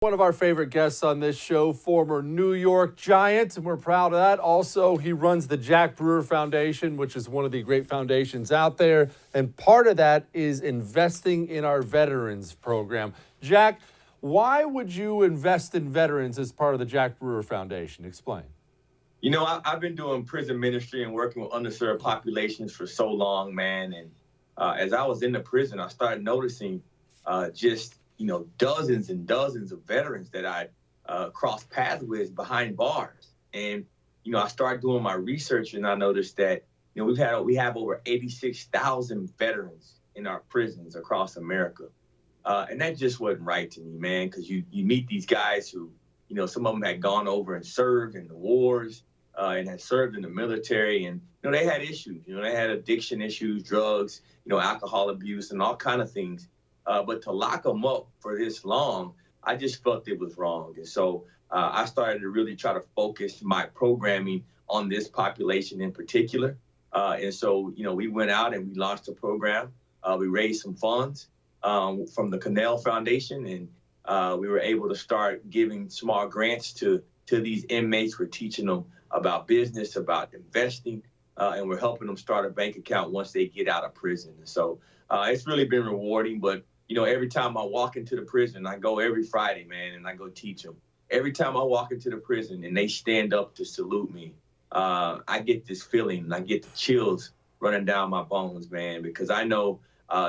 One of our favorite guests on this show, former New York Giant, and we're proud of that. Also, he runs the Jack Brewer Foundation, which is one of the great foundations out there. And part of that is investing in our veterans program. Jack, why would you invest in veterans as part of the Jack Brewer Foundation? Explain. I've been doing prison ministry and working with underserved populations for so long, man. And as I was in the prison, I started noticing dozens and dozens of veterans that I crossed paths with behind bars. And, I started doing my research and I noticed that, we have over 86,000 veterans in our prisons across America. And that just wasn't right to me, man, because you meet these guys who, some of them had gone over and served in the wars and had served in the military. And, they had issues. They had addiction issues, drugs, alcohol abuse and all kind of things. But to lock them up for this long, I just felt it was wrong. And so I started to really try to focus my programming on this population in particular. And so, we went out and we launched a program. We raised some funds from the Canal Foundation, and we were able to start giving small grants to these inmates. We're teaching them about business, about investing, and we're helping them start a bank account once they get out of prison. So it's really been rewarding. But, every time I walk into the prison, I go every Friday, man, and I go teach them. Every time I walk into the prison and they stand up to salute me, I get this feeling, and I get the chills running down my bones, man, because I know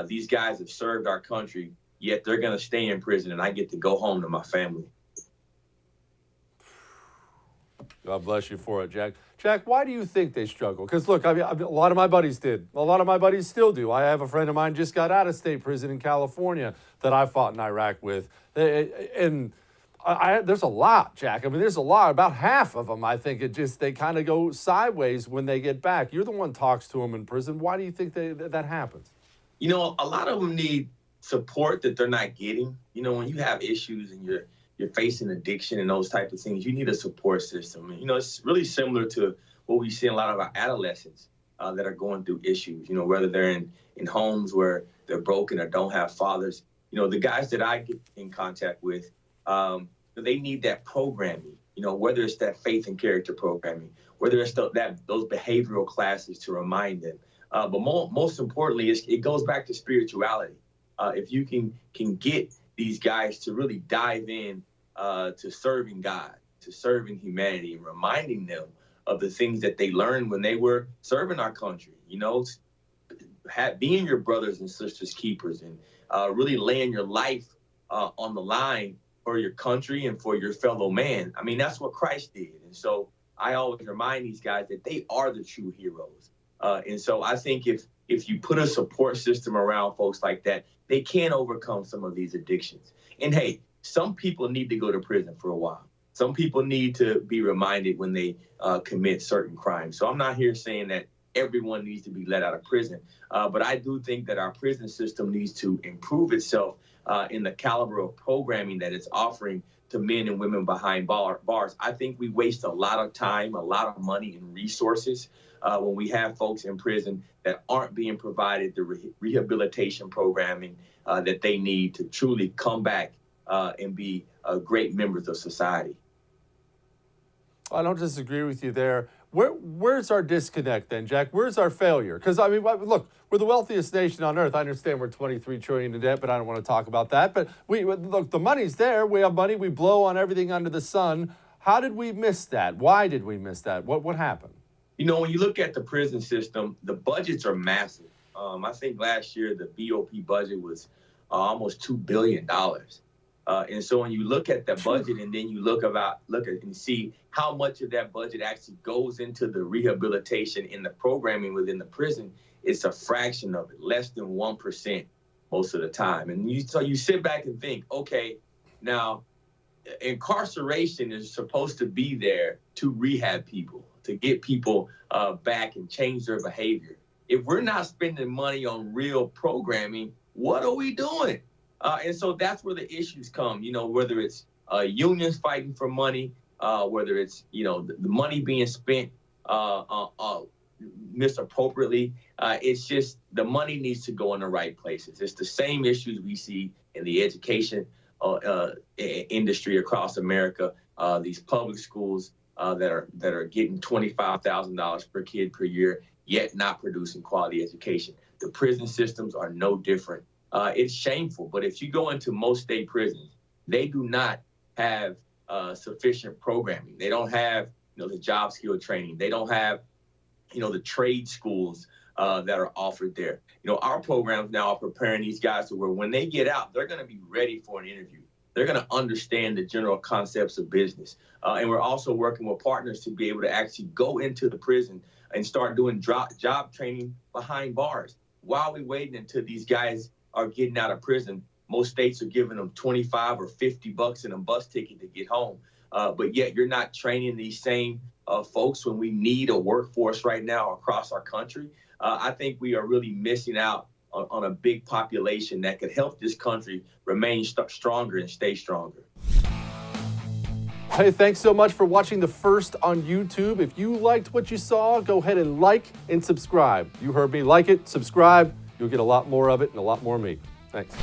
these guys have served our country, yet they're going to stay in prison, and I get to go home to my family. God bless you for it, Jack. Jack, why do you think they struggle? Because, look, a lot of my buddies did. A lot of my buddies still do. I have a friend of mine just got out of state prison in California that I fought in Iraq with. And there's a lot, Jack. There's a lot. About half of them, I think, they kind of go sideways when they get back. You're the one who talks to them in prison. Why do you think that happens? A lot of them need support that they're not getting. When you have issues and you're facing addiction and those type of things, you need a support system. And, it's really similar to what we see in a lot of our adolescents that are going through issues, whether they're in homes where they're broken or don't have fathers. The guys that I get in contact with, they need that programming, whether it's that faith and character programming, whether it's those behavioral classes to remind them. But most importantly, it goes back to spirituality. If you can get these guys to really dive in to serving God, to serving humanity, and reminding them of the things that they learned when they were serving our country, being your brothers and sisters keepers, and really laying your life on the line for your country and for your fellow man. That's what Christ did. And so I always remind these guys that they are the true heroes. And so I think if you put a support system around folks like that, they can overcome some of these addictions. And hey, some people need to go to prison for a while. Some people need to be reminded when they commit certain crimes. So I'm not here saying that everyone needs to be let out of prison. But I do think that our prison system needs to improve itself in the caliber of programming that it's offering to men and women behind bars. I think we waste a lot of time, a lot of money and resources when we have folks in prison that aren't being provided the rehabilitation programming that they need to truly come back and be great members of society. I don't disagree with you there. Where's our disconnect then, Jack? Where's our failure? Because, look, we're the wealthiest nation on earth. I understand we're $23 trillion in debt, but I don't want to talk about that. But look, the money's there. We have money. We blow on everything under the sun. How did we miss that? Why did we miss that? What happened? When you look at the prison system, the budgets are massive. I think last year the BOP budget was almost $2 billion. And so when you look at the budget and then you look at and see how much of that budget actually goes into the rehabilitation in the programming within the prison, it's a fraction of it, less than 1% most of the time. And so you sit back and think, okay, now incarceration is supposed to be there to rehab people, to get people back and change their behavior. If we're not spending money on real programming, what are we doing? And so that's where the issues come, whether it's unions fighting for money, whether it's, the money being spent misappropriately. It's just the money needs to go in the right places. It's the same issues we see in the education industry across America. These public schools that are getting $25,000 per kid per year, yet not producing quality education. The prison systems are no different. It's shameful, but if you go into most state prisons, they do not have sufficient programming. They don't have the job skill training. They don't have the trade schools that are offered there. Our programs now are preparing these guys to where when they get out, they're going to be ready for an interview. They're going to understand the general concepts of business. And we're also working with partners to be able to actually go into the prison and start doing job training behind bars. While we're waiting until these guys are getting out of prison, most states are giving them 25 or 50 bucks in a bus ticket to get home. But yet you're not training these same folks when we need a workforce right now across our country. I think we are really missing out on a big population that could help this country remain stronger and stay stronger. Hey, thanks so much for watching The First on YouTube. If you liked what you saw, go ahead and like and subscribe. You heard me. Like it, subscribe. You'll get a lot more of it and a lot more of me. Thanks.